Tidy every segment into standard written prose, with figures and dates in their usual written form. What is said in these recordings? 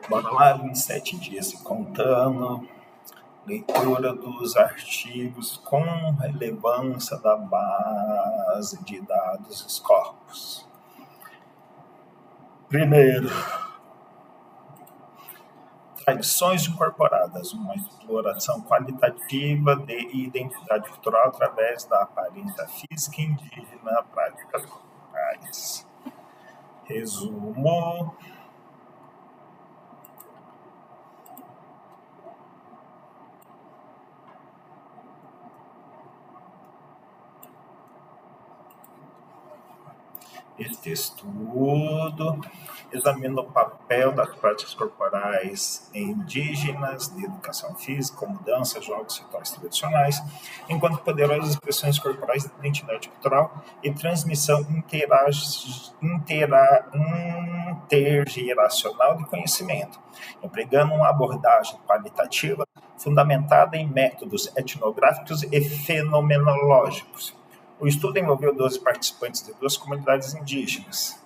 Bora lá, 27 dias e contando. Leitura dos artigos com relevância da base de dados Scopus. Primeiro, tradições incorporadas, uma exploração qualitativa de identidade cultural através da aparência física indígena, práticas culturais. Resumo. Este estudo examina o papel das práticas corporais indígenas de educação física, como dança, jogos rituais tradicionais, enquanto poderosas expressões corporais de identidade cultural e transmissão intergeracional de conhecimento, empregando uma abordagem qualitativa fundamentada em métodos etnográficos e fenomenológicos. O estudo envolveu 12 participantes de 2 comunidades indígenas,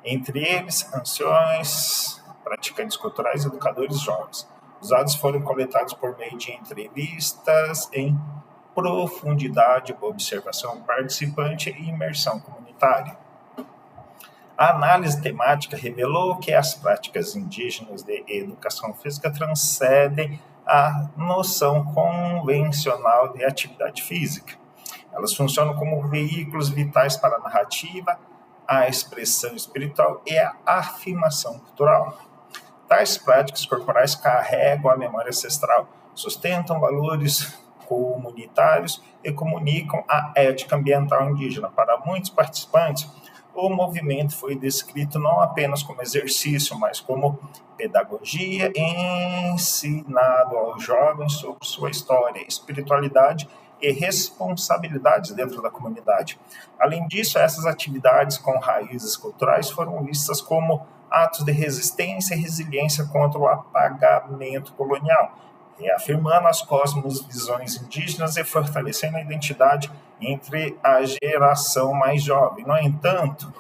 entre eles anciões, praticantes culturais e educadores jovens. Os dados foram coletados por meio de entrevistas em profundidade, observação participante e imersão comunitária. A análise temática revelou que as práticas indígenas de educação física transcendem a noção convencional de atividade física. Elas funcionam como veículos vitais para a narrativa, a expressão espiritual e a afirmação cultural. Tais práticas corporais carregam a memória ancestral, sustentam valores comunitários e comunicam a ética ambiental indígena. Para muitos participantes, o movimento foi descrito não apenas como exercício, mas como pedagogia ensinado aos jovens sobre sua história, espiritualidade e responsabilidades dentro da comunidade. Além disso, essas atividades com raízes culturais foram vistas como atos de resistência e resiliência contra o apagamento colonial, reafirmando as cosmovisões indígenas e fortalecendo a identidade entre a geração mais jovem. No entanto,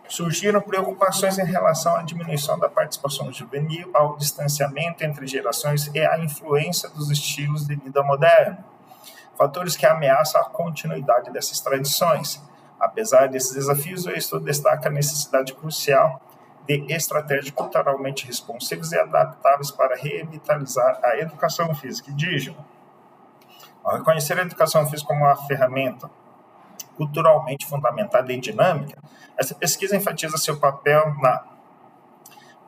surgiram preocupações em relação à diminuição da participação juvenil, ao distanciamento entre gerações e à influência dos estilos de vida modernos, fatores que ameaçam a continuidade dessas tradições. Apesar desses desafios, o estudo destaca a necessidade crucial de estratégias culturalmente responsivas e adaptáveis para revitalizar a educação física indígena. Ao reconhecer a educação física como uma ferramenta culturalmente fundamentada e dinâmica, essa pesquisa enfatiza seu papel na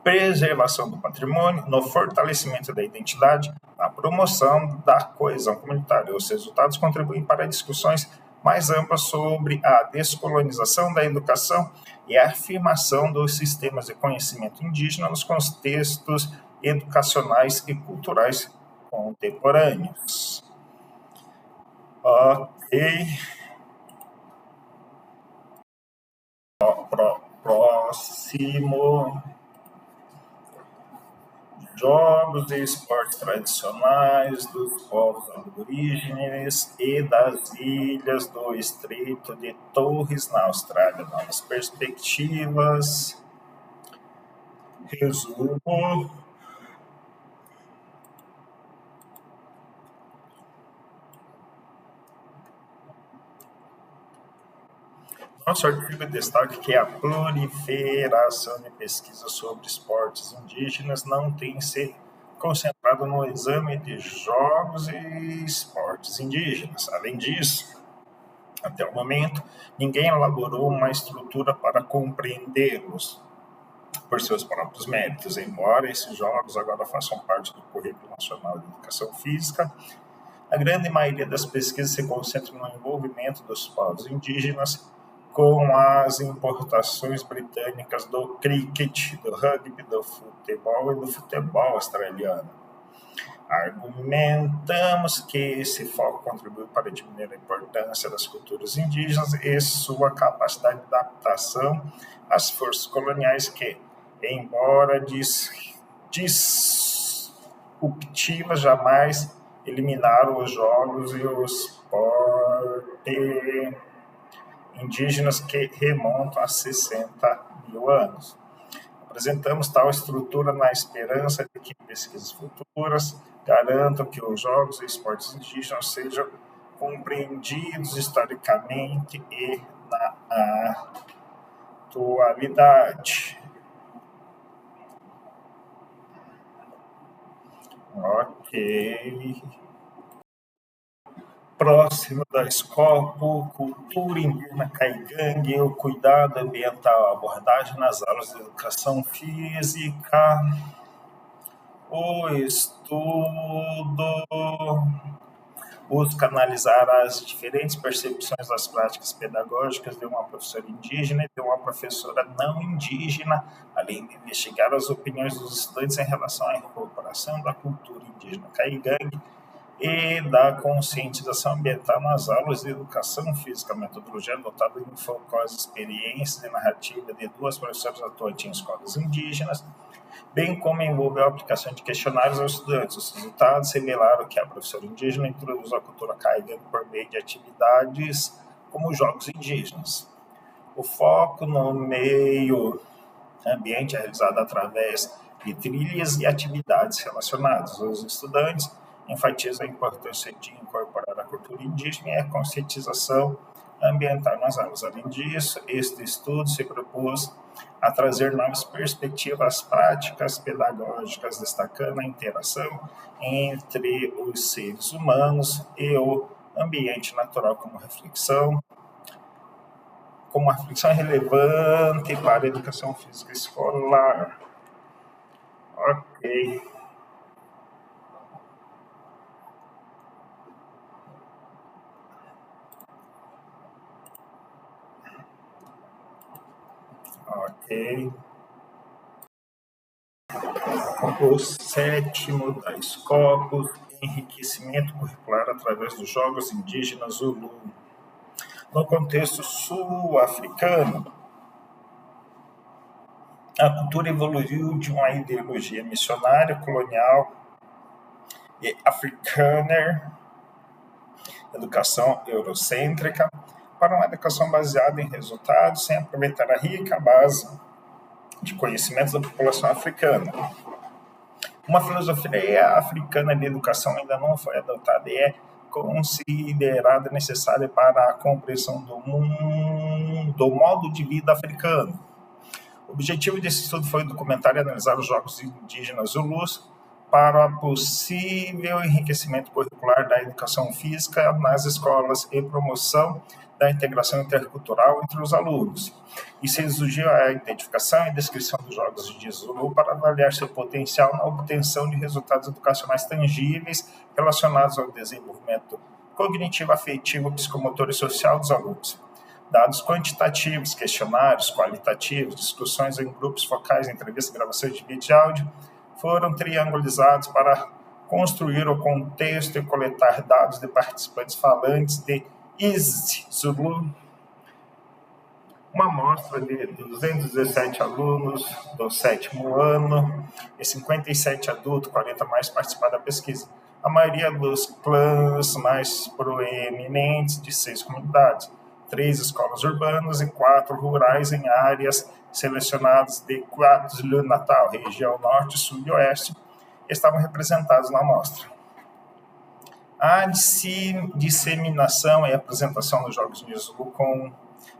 preservação do patrimônio, no fortalecimento da identidade, na promoção da coesão comunitária. Os resultados contribuem para discussões mais amplas sobre a descolonização da educação e a afirmação dos sistemas de conhecimento indígena nos contextos educacionais e culturais contemporâneos. Ok. Próximo. Jogos e esportes tradicionais dos povos aborígenes e das ilhas do Estreito de Torres, na Austrália. Novas perspectivas. Resumo. Nosso artigo destaca que a proliferação de pesquisas sobre esportes indígenas não tem se concentrado no exame de jogos e esportes indígenas. Além disso, até o momento, ninguém elaborou uma estrutura para compreendê-los por seus próprios méritos. Embora esses jogos agora façam parte do Currículo Nacional de Educação Física, a grande maioria das pesquisas se concentra no envolvimento dos povos indígenas com as importações britânicas do cricket, do rugby, do futebol e do futebol australiano. Argumentamos que esse foco contribui para diminuir a importância das culturas indígenas e sua capacidade de adaptação às forças coloniais que, embora disruptivas, jamais eliminaram os jogos e o esporte indígenas que remontam a 60 mil anos. A Apresentamos tal estrutura na esperança de que pesquisas futuras garantam que os jogos e esportes indígenas sejam compreendidos historicamente e na atualidade. Ok. Próximo da escopo, cultura indígena caigangue, o cuidado ambiental, abordagem nas aulas de educação física, o estudo busca analisar as diferentes percepções das práticas pedagógicas de uma professora indígena e de uma professora não indígena, além de investigar as opiniões dos estudantes em relação à incorporação da cultura indígena caigangue e da conscientização ambiental nas aulas de educação física. A metodologia adotada enfocou as experiências e narrativa de duas professoras atuantes em escolas indígenas, bem como envolveu a aplicação de questionários aos estudantes. Os resultados revelaram que a professora indígena introduz a cultura caigangue por meio de atividades como jogos indígenas. O foco no meio ambiente é realizado através de trilhas e atividades relacionadas. Os estudantes enfatizam a importância de incorporar a cultura indígena e a conscientização ambiental nas aulas. Além disso, este estudo se propôs a trazer novas perspectivas práticas pedagógicas, destacando a interação entre os seres humanos e o ambiente natural como uma reflexão relevante para a educação física escolar. Ok. Ok. O sétimo da Scopus, enriquecimento curricular através dos jogos indígenas Zulu. No contexto sul-africano, a cultura evoluiu de uma ideologia missionária, colonial e africâner, educação eurocêntrica, para uma educação baseada em resultados, sem aproveitar a rica base de conhecimentos da população africana. Uma filosofia africana de educação ainda não foi adotada e é considerada necessária para a compreensão do modo de vida africano. O objetivo desse estudo foi documentar e analisar os jogos indígenas Zulus para o possível enriquecimento curricular da educação física nas escolas e promoção da integração intercultural entre os alunos. Isso exigiu a identificação e descrição dos jogos de Zulu para avaliar seu potencial na obtenção de resultados educacionais tangíveis relacionados ao desenvolvimento cognitivo, afetivo, psicomotor e social dos alunos. Dados quantitativos, questionários qualitativos, discussões em grupos focais, entrevistas, gravações de vídeo e áudio foram triangulizados para construir o contexto e coletar dados de participantes falantes de Zulu. Uma amostra de 217 alunos do 7º ano e 57 adultos, 40 mais, participaram da pesquisa. A maioria dos clãs mais proeminentes de 6 comunidades, 3 escolas urbanas e 4 rurais em áreas selecionadas de KwaZulu-Natal, região norte, sul e oeste, estavam representados na amostra. A disseminação e apresentação dos jogos de Zulu com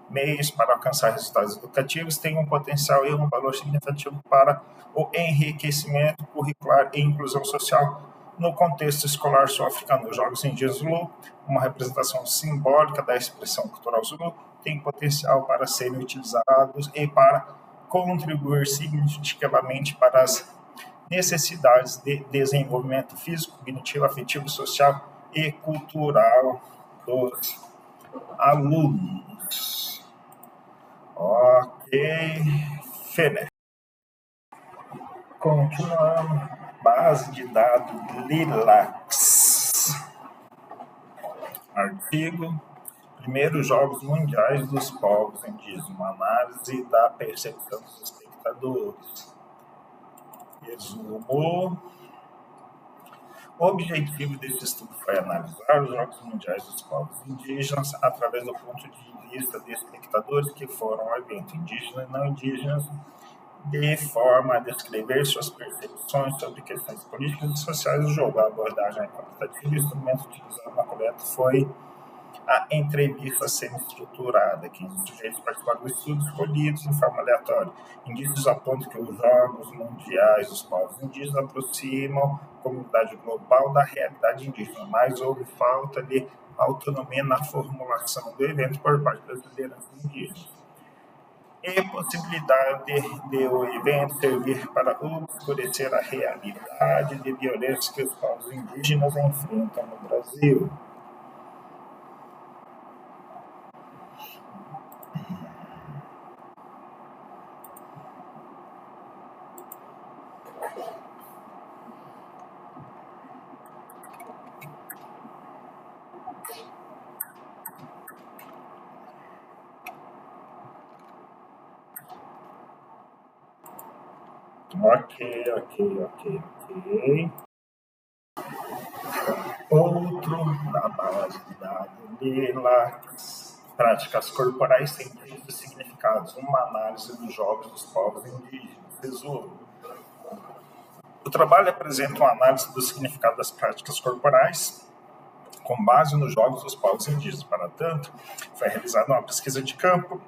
meios para alcançar resultados educativos tem um potencial e um valor significativo para o enriquecimento curricular e inclusão social no contexto escolar sul-africano. Os jogos indígenas Zulu, uma representação simbólica da expressão cultural Zulu, tem potencial para serem utilizados e para contribuir significativamente para as necessidades de desenvolvimento físico, cognitivo, afetivo, social e cultural dos alunos. Ok, Fene. Continuando, base de dados Lilacs. Artigo: Primeiros Jogos Mundiais dos Povos Indígenas, uma análise da percepção dos espectadores. Resumo: o objetivo desse estudo foi analisar os Jogos Mundiais dos Povos Indígenas através do ponto de vista de espectadores que foram ao evento, indígenas e não indígenas, de forma a descrever suas percepções sobre questões políticas e sociais do jogo. A abordagem quantitativa e o instrumento utilizado na coleta foi a entrevista semi-estruturada, que os sujeitos participaram do estudo escolhidos de forma aleatória. Indícios apontam que os jogos mundiais dos povos indígenas aproximam a comunidade global da realidade indígena, mas houve falta de autonomia na formulação do evento por parte das lideranças indígenas. E possibilidade de o evento servir para obscurecer a realidade de violência que os povos indígenas enfrentam no Brasil. Ok. Outro da base de dados de práticas corporais científicas e significados, uma análise dos jogos dos povos indígenas. Resumo. O trabalho apresenta uma análise do significado das práticas corporais com base nos jogos dos povos indígenas. Para tanto, foi realizada uma pesquisa de campo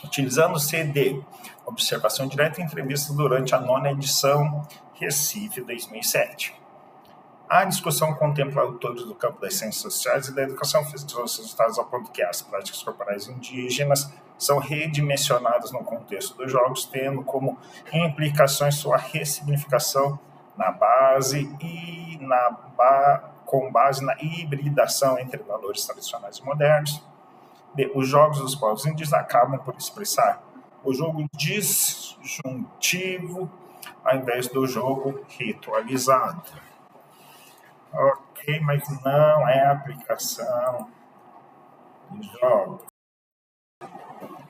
utilizando-se de observação direta e entrevistas durante a 9ª edição Recife 2007. A discussão contempla autores do campo das ciências sociais e da educação física. Os resultados apontam que as práticas corporais indígenas são redimensionadas no contexto dos jogos, tendo como implicações sua ressignificação na base e com base na hibridação entre valores tradicionais e modernos. Os jogos dos povos indígenas acabam por expressar o jogo disjuntivo ao invés do jogo ritualizado. Ok, mas não é a aplicação de jogos.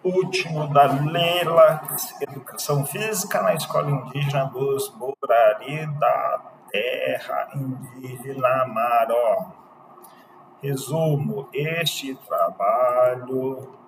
Último da Lela, educação física na escola indígena dos Borari da terra indígena Maró. Resumo, este trabalho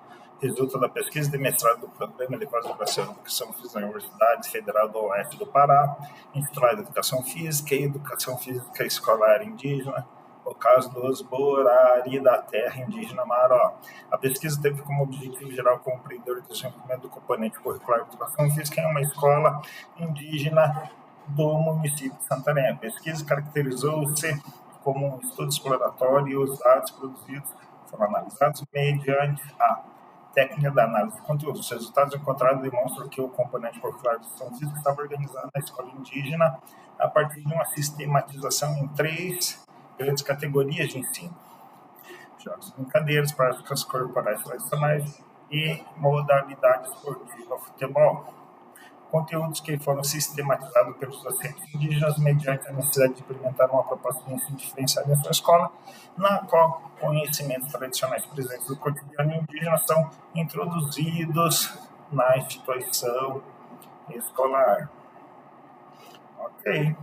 resulta da pesquisa de mestrado do Programa de Pós-Graduação em Educação Física na Universidade Federal do Oeste do Pará, intitulado Educação Física e Educação Física Escolar Indígena, o caso dos Borari da terra indígena Maró. A pesquisa teve como objetivo geral compreender o desenvolvimento do componente curricular de Educação Física em uma escola indígena do município de Santarém. A pesquisa caracterizou-se como um estudo exploratório e os dados produzidos foram analisados mediante a técnica da análise de conteúdo. Os resultados encontrados demonstram que o componente curricular de educação física estava organizado na escola indígena a partir de uma sistematização em 3 grandes categorias de ensino: jogos e brincadeiras, práticas corporais tradicionais e modalidade esportiva, futebol. Conteúdos que foram sistematizados pelos docentes indígenas mediante a necessidade de implementar uma proposta de ensino diferenciada em sua escola, na qual conhecimentos tradicionais presentes do cotidiano indígena são introduzidos na instituição escolar. Ok.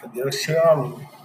Cadê o seu aluno?